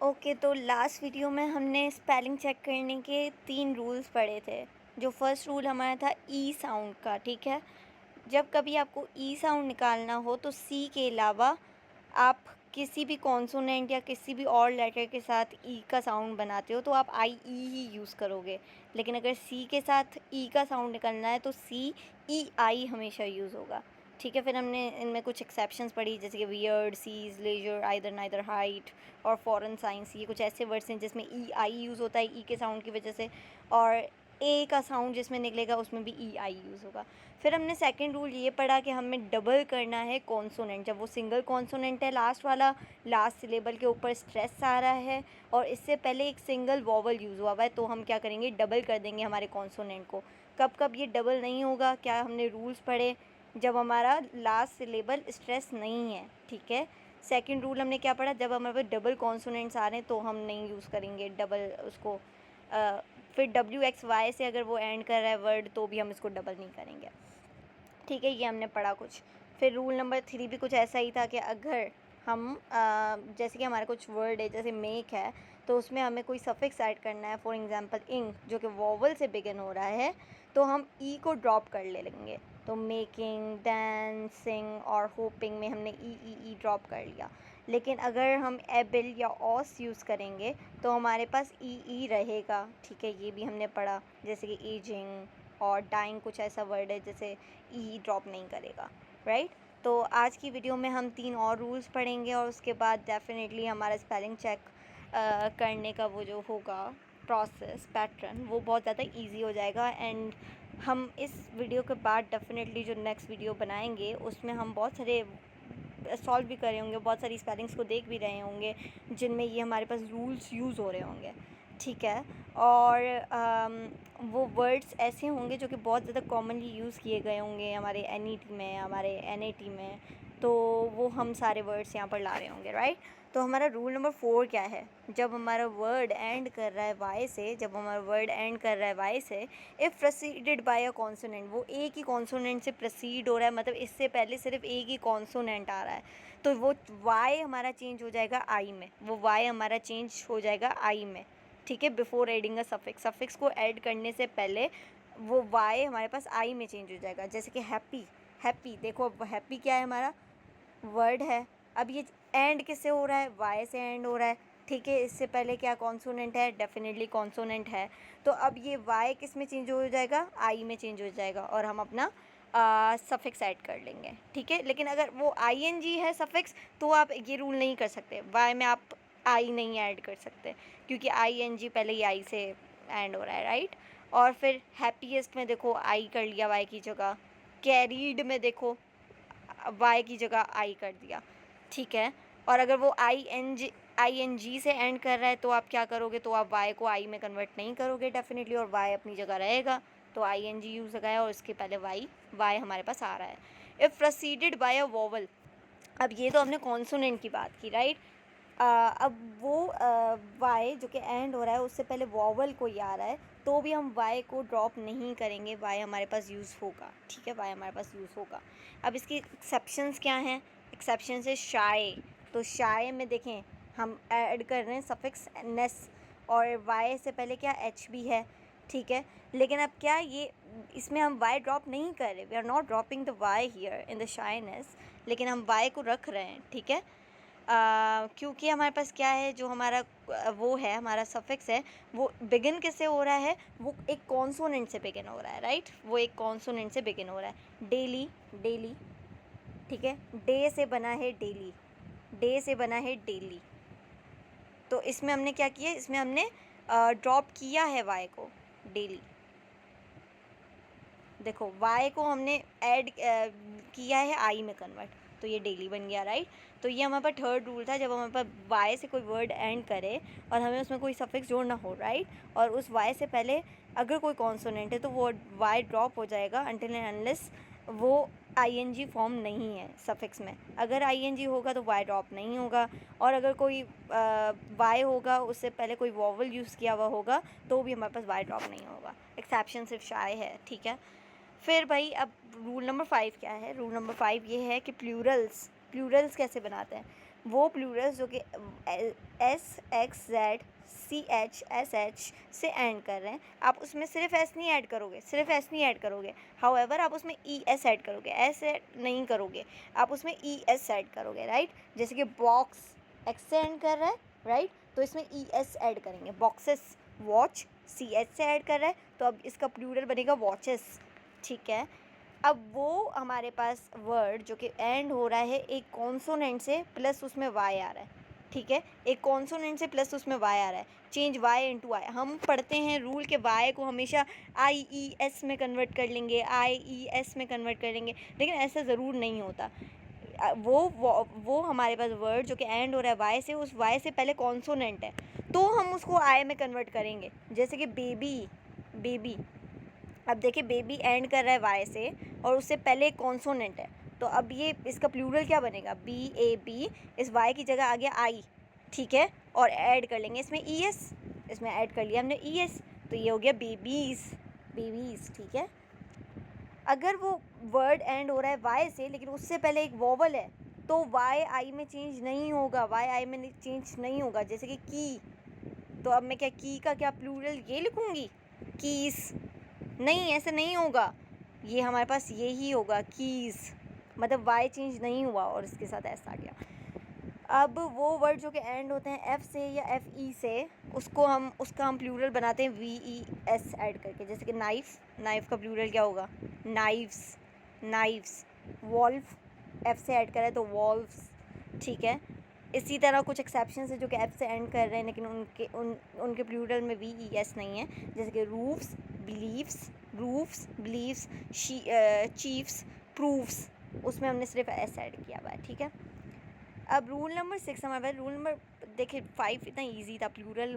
Okay, तो last video में हमने स्पेलिंग चेक करने के 3 रूल्स पढ़े थे। जो फर्स्ट रूल हमारा था ई साउंड का, ठीक है? जब कभी आपको ई साउंड निकालना हो तो सी के अलावा आप किसी भी कॉन्सोनेंट या किसी भी और लेटर के साथ ई का साउंड बनाते हो तो आप आई ई ही यूज़ करोगे। लेकिन अगर सी के साथ ई का साउंड निकलना है तो सी ई आई हमेशा यूज़ होगा, ठीक है? फिर हमने इनमें कुछ एक्सेप्शंस पढ़ी, जैसे कि weird, seize, leisure, either, neither, height और फॉरेन साइंस। ये कुछ ऐसे वर्ड्स हैं जिसमें ई आई यूज़ होता है ई के साउंड की वजह से, और ए का साउंड जिसमें निकलेगा उसमें भी ई आई यूज़ होगा। फिर हमने सेकंड रूल ये पढ़ा कि हमें डबल करना है कॉन्सोनेंट। जब वो सिंगल कॉन्सोनेंट है लास्ट वाला, लास्ट सिलेबल के ऊपर स्ट्रेस आ रहा है और इससे पहले एक सिंगल वॉवल यूज़ हुआ हुआ है, तो हम क्या करेंगे, डबल कर देंगे हमारे कॉन्सोनेंट को। कब कब ये डबल नहीं होगा, क्या हमने रूल्स पढ़े? जब हमारा लास्ट सिलेबल स्ट्रेस नहीं है, ठीक है? सेकंड रूल हमने क्या पढ़ा, जब हमारे पास डबल कॉन्सोनेंट्स आ रहे हैं तो हम नहीं यूज़ करेंगे डबल उसको। फिर डब्ल्यू एक्स वाई से अगर वो एंड कर रहा है वर्ड तो भी हम इसको डबल नहीं करेंगे, ठीक है? ये हमने पढ़ा कुछ। फिर रूल नंबर 3 भी कुछ ऐसा ही था कि अगर हम जैसे कि हमारा कुछ वर्ड है जैसे मेक है, तो उसमें हमें कोई सफिक्स ऐड करना है, फॉर एग्जांपल इंग जो कि वॉवल से बिगिन हो रहा है, तो हम ई को ड्रॉप कर ले लेंगे। तो मेकिंग, डांसिंग और होपिंग में हमने ई ड्रॉप कर लिया। लेकिन अगर हम एबल या ऑस यूज़ करेंगे तो हमारे पास ई रहेगा, ठीक है? ये भी हमने पढ़ा, जैसे कि एजिंग और डाइंग कुछ ऐसा वर्ड है जैसे ई ड्रॉप नहीं करेगा, राइट? तो आज की वीडियो में हम 3 और रूल्स पढ़ेंगे और उसके बाद डेफिनेटली हमारा स्पेलिंग चेक करने का वो जो होगा प्रोसेस पैटर्न, वो बहुत ज़्यादा इजी हो जाएगा। एंड हम इस वीडियो के बाद डेफिनेटली जो नेक्स्ट वीडियो बनाएंगे उसमें हम बहुत सारे सॉल्व भी कर रहे होंगे, बहुत सारी स्पेलिंग्स को देख भी रहे होंगे जिनमें ये हमारे पास रूल्स यूज़ हो रहे होंगे, ठीक है? और वो वर्ड्स ऐसे होंगे जो कि बहुत ज़्यादा कॉमनली यूज़ किए गए होंगे हमारे एनईटी में, हमारे एनएटी में, तो वो हम सारे वर्ड्स यहाँ पर ला रहे होंगे, राइट? तो हमारा रूल नंबर 4 क्या है, जब हमारा वर्ड एंड कर रहा है वाई से, जब हमारा वर्ड एंड कर रहा है वाई से, if preceded by a consonant, वो एक ही कॉन्सोनेंट से प्रोसीड हो रहा है, मतलब इससे पहले सिर्फ एक ही कॉन्सोनेंट आ रहा है, तो वो वाई हमारा चेंज हो जाएगा आई में, वो वाई हमारा चेंज हो जाएगा आई में, ठीक है? Before adding a suffix, suffix को ऐड करने से पहले वो वाई हमारे पास आई में चेंज हो जाएगा। जैसे कि हैप्पी, हैप्पी देखो, हैप्पी क्या है, हमारा वर्ड है। अब ये एंड किससे हो रहा है, वाई से एंड हो रहा है, ठीक है? इससे पहले क्या कॉन्सोनेंट है, डेफिनेटली कॉन्सोनेंट है। तो अब ये वाई किस में चेंज हो जाएगा, आई में चेंज हो जाएगा और हम अपना सफिक्स ऐड कर लेंगे, ठीक है? लेकिन अगर वो आई एन जी है सफिक्स, तो आप ये रूल नहीं कर सकते, वाई में आप आई नहीं ऐड कर सकते क्योंकि आई एन जी पहले ही आई से एंड हो रहा है, राइट? और फिर हैप्पीएस्ट में देखो आई कर लिया वाई की जगह, कैरीड में देखो वाई की जगह आई कर दिया, ठीक है? और अगर वो आई एन जी से एंड कर रहा है तो आप क्या करोगे, तो आप वाई को आई में कन्वर्ट नहीं करोगे डेफिनेटली, और वाई अपनी जगह रहेगा, तो आई एन जी यूज़ लगाया और उसके पहले वाई हमारे पास आ रहा है। If preceded by a vowel, अब ये तो हमने कॉन्सोनेंट की बात की, राइट? अब वो वाई जो कि एंड हो रहा है उससे पहले वॉवल कोई आ रहा है तो भी हम वाई को ड्रॉप नहीं करेंगे, वाई हमारे पास यूज़ होगा, ठीक है? वाई हमारे पास यूज़ होगा। अब इसकी एक्सेप्शंस क्या हैं? एक्सेप्शंस है शाय। तो शाय में देखें हम ऐड कर रहे हैं सफिक्स नेस और वाई से पहले क्या एच भी है, ठीक है? लेकिन अब क्या ये इसमें हम वाई ड्रॉप नहीं कर रहे, we are not dropping the Y here in the shyness, लेकिन हम वाई को रख रहे हैं, ठीक है? क्योंकि हमारे पास क्या है, जो हमारा वो है, हमारा सफिक्स है, वो बिगिन किससे हो रहा है, वो एक कॉन्सोनेंट से बिगिन हो रहा है, राइट? वो एक कॉन्सोनेंट से बिगिन हो रहा है। डेली, डेली, ठीक है? डे से बना है डेली, डे से बना है डेली, तो इसमें हमने क्या किया, इसमें हमने ड्रॉप किया है वाई को, डेली। देखो वाई को हमने ऐड किया है आई में कन्वर्ट, तो ये डेली बन गया, राइट? तो ये हमारे पास थर्ड रूल था, जब हमारे पास वाई से कोई वर्ड एंड करे और हमें उसमें कोई सफिक्स जोड़ना हो, राइट? और उस वाई से पहले अगर कोई कॉन्सोनेंट है तो वो वाई ड्रॉप हो जाएगा अनटिल एंड अनलेस वो आईएनजी फॉर्म नहीं है सफिक्स में। अगर आईएनजी होगा तो वाई ड्रॉप नहीं होगा, और अगर कोई वाई होगा उससे पहले कोई वॉवल यूज़ किया हुआ होगा तो भी हमारे पास वाई ड्रॉप नहीं होगा। एक्सेप्शन सिर्फ शाय है, ठीक है? फिर भाई अब रूल नंबर 5 क्या है? रूल नंबर 5 ये है कि प्लूरल्स, प्लूरल्स कैसे बनाते हैं? वो प्लूरल्स जो कि S X Z C H S H से एंड कर रहे हैं, आप उसमें सिर्फ एस नहीं ऐड करोगे, सिर्फ एस नहीं ऐड करोगे। हाउएवर आप उसमें ई एस ऐड करोगे, एस नहीं करोगे, आप उसमें ई एस ऐड करोगे, राइट। जैसे कि बॉक्स एक्स से एंड कर रहा है, राइट, तो इसमें ई एस ऐड करेंगे। बॉक्सेस वॉच सी एच से ऐड कर रहा है, तो अब इसका प्लूरल बनेगा वॉचेस, ठीक है। अब वो हमारे पास वर्ड जो कि एंड हो रहा है एक कॉन्सोनेंट से प्लस उसमें वाई आ रहा है, ठीक है। एक कॉन्सोनेंट से प्लस उसमें वाई आ रहा है, चेंज वाई इनटू आई। हम पढ़ते हैं रूल के वाई को हमेशा आई ई एस में कन्वर्ट कर लेंगे, आई ई एस में कन्वर्ट कर लेंगे, लेकिन ऐसा ज़रूर नहीं होता। वो हमारे पास वर्ड जो कि एंड हो रहा है वाई से, उस वाई से पहले कॉन्सोनेंट है, तो हम उसको आई में कन्वर्ट करेंगे। जैसे कि बेबी, बेबी, अब देखिए बेबी एंड कर रहा है वाई से और उससे पहले एक कॉन्सोनेंट है, तो अब ये इसका प्लूरल क्या बनेगा, बी ए बी, इस वाई की जगह आ गया आई, ठीक है। और ऐड कर लेंगे इसमें ई एस, इसमें ऐड कर लिया हमने ई एस, तो ये हो गया बेबीज़, बेबीज़, ठीक है। अगर वो वर्ड एंड हो रहा है वाई से लेकिन उससे पहले एक वोवल है, तो वाई आई में चेंज नहीं होगा, वाई आई में चेंज नहीं होगा। जैसे कि की, तो अब मैं क्या की का क्या प्लूरल ये लिखूँगी, कीज़, नहीं, ऐसे नहीं होगा, ये हमारे पास ये ही होगा कीज़, मतलब वाई चेंज नहीं हुआ और इसके साथ ऐसा आ गया। अब वो वर्ड जो कि एंड होते हैं एफ़ से या एफ़ ई से, उसका हम प्लूरल बनाते हैं वी ई एस ऐड करके। जैसे कि नाइफ़, नाइफ़ का प्लूरल क्या होगा, नाइव्स, नाइव्स। वॉल्फ एफ़ से ऐड करा है तो वॉल्व्स, ठीक है। इसी तरह कुछ एक्सेप्शंस है जो कि एफ से एंड कर रहे हैं लेकिन उनके प्लूरल में वी ई एस नहीं है। जैसे कि roofs, believes, roofs, believes, chiefs, proofs, उसमें हमने सिर्फ एस ऐड किया हुआ है, ठीक है। अब रूल नंबर 6 हमारे पास, रूल नंबर देखिए 5 इतना इजी था, प्लूरल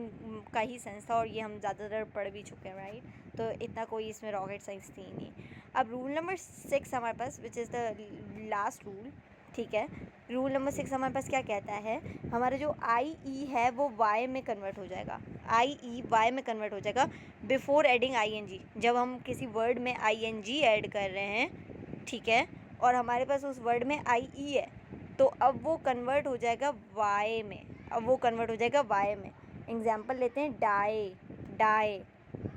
का ही सेंस था और ये हम ज़्यादातर पढ़ भी चुके हैं, राइट, तो इतना कोई इसमें रॉकेट साइंस थी नहीं। अब रूल नंबर 6 हमारे पास which is the last rule, ठीक है। रूल नंबर 6 हमारे पास क्या कहता है, हमारा जो आई ई है वो वाई में कन्वर्ट हो जाएगा, आई ई वाई में कन्वर्ट हो जाएगा before adding I N G. जब हम किसी वर्ड में आई एन जी ऐड कर रहे हैं, ठीक है, और हमारे पास उस वर्ड में आई ई है, तो अब वो कन्वर्ट हो जाएगा वाई में, अब वो कन्वर्ट हो जाएगा वाई में। एग्जाम्पल लेते हैं डाई, डाई,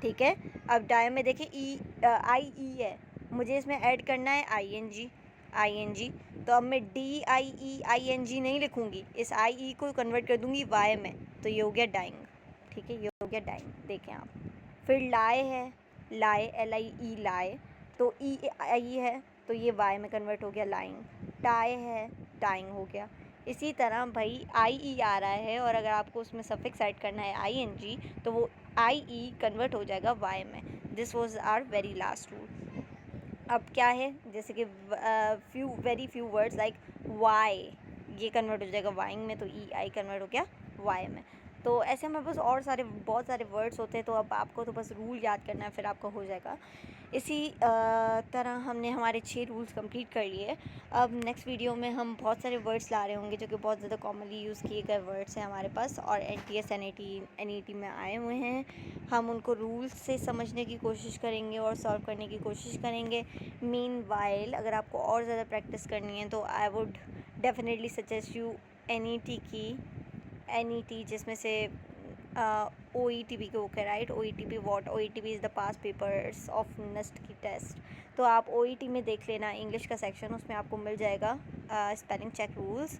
ठीक है। अब डाई में देखिए ई आई ई है, मुझे इसमें ऐड करना है आई एन जी, आई एन जी, तो अब मैं D I E I N जी नहीं लिखूँगी, इस आई ई को कन्वर्ट कर दूँगी वाई में, तो ये हो गया डाइंग, ठीक है, ये हो गया डाइंग, देखें आप। फिर लाए है, लाए एल आई ई लाए, तो ई आई है तो ये वाई में कन्वर्ट हो गया लाइंग। टाई है, टाइंग हो गया। इसी तरह भाई आई ई आ रहा है और अगर आपको उसमें सफिक्स ऐड करना है आई एन जी, तो वो आई ई कन्वर्ट हो जाएगा वाई में। This was our very last rule. अब क्या है, जैसे कि very few words like Y, ये कन्वर्ट हो जाएगा वाइंग में, तो ई आई कन्वर्ट हो गया वाई में। तो ऐसे हमारे पास और सारे बहुत सारे वर्ड्स होते हैं, तो अब आपको तो बस रूल याद करना है, फिर आपका हो जाएगा। इसी तरह हमने हमारे 6 रूल्स कंप्लीट कर लिए। अब नेक्स्ट वीडियो में हम बहुत सारे वर्ड्स ला रहे होंगे जो कि बहुत ज़्यादा कॉमनली यूज़ किए गए वर्ड्स हैं हमारे पास और N T S N E T में आए हुए हैं। हम उनको रूल्स से समझने की कोशिश करेंगे और सॉल्व करने की कोशिश करेंगे। मीनवाइल अगर आपको और ज़्यादा प्रैक्टिस करनी है तो I would definitely suggest you N E T की, एन ई टी जिसमें से ओ ई टी पी के बुक है, right. O E T P what, O E T P is the pass papers of NEST की test, तो आप ओ E T में देख लेना इंग्लिश का सेक्शन, उसमें आपको मिल जाएगा स्पेलिंग चेक रूल्स।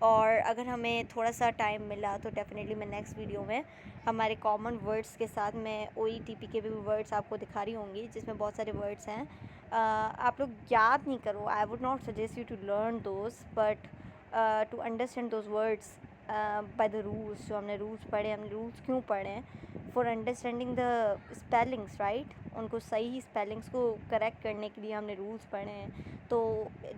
और अगर हमें थोड़ा सा टाइम मिला तो डेफिनेटली मैं नेक्स्ट वीडियो में हमारे कॉमन वर्ड्स के साथ मैं ओ ई टी पी के भी वर्ड्स आपको दिखा रही होंगी जिसमें बहुत सारे वर्ड्स हैं। आप लोग याद नहीं करो, I would not suggest you to learn those, but to understand those words by the rules. जो हमने रूल्स पढ़े, हमने रूल्स क्यों पढ़े हैं, for understanding the spellings, right. उनको सही स्पेलिंग्स को करेक्ट करने के लिए हमने रूल्स पढ़े हैं। तो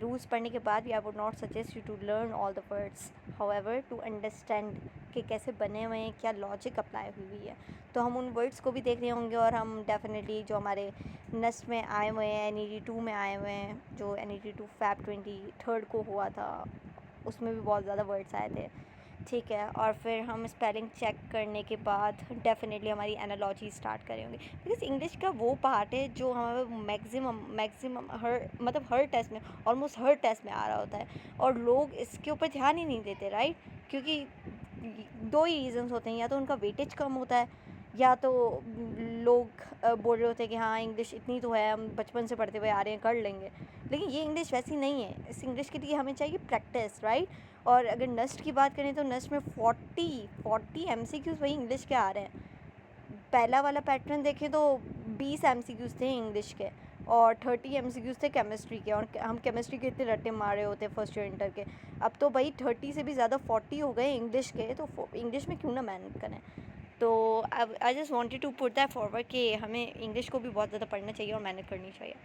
रूल्स पढ़ने के बाद भी I would not suggest you to learn all the words, however to understand कि कैसे बने हुए हैं, क्या लॉजिक अप्लाई हुई है। तो हम उन वर्ड्स को भी देख रहे होंगे और हम डेफिनेटली जो हमारे नेस्ट में आए हुए हैं, एन ई टी 2 में आए हुए हैं, जो एन ई टी 2 Feb 23 को हुआ था, उसमें भी बहुत ज़्यादा वर्ड्स आए थे। ठीक है, और फिर हम स्पेलिंग चेक करने के बाद डेफिनेटली हमारी एनालॉजी स्टार्ट करेंगे, बिकॉज इंग्लिश का वो पार्ट है जो हमें मैक्सिमम हर टेस्ट में, ऑलमोस्ट हर टेस्ट में आ रहा होता है, और लोग इसके ऊपर ध्यान ही नहीं देते, राइट? क्योंकि दो ही रीजंस होते हैं, या तो उनका वेटेज कम होता है, या तो लोग बोल रहे होते हैं कि हाँ इंग्लिश इतनी तो है, हम बचपन से पढ़ते हुए आ रहे हैं, कर लेंगे। लेकिन ये इंग्लिश वैसी नहीं है, इस इंग्लिश के लिए हमें चाहिए प्रैक्टिस, राइट? और अगर नस्ट की बात करें तो नस्ट में 40 MCQs वही इंग्लिश के आ रहे हैं। पहला वाला पैटर्न देखें तो 20 MCQs थे इंग्लिश के, और 30 MCQs थे केमिस्ट्री के, और हम केमिस्ट्री के इतने रट्टे मारे होते फर्स्ट ईयर इंटर के। अब तो भाई 30 से भी ज़्यादा 40 हो गए इंग्लिश के, तो इंग्लिश में क्यों ना मेहनत करें। तो I just wanted to put that forward कि हमें इंग्लिश को भी बहुत ज़्यादा पढ़ना चाहिए और मेहनत करनी चाहिए।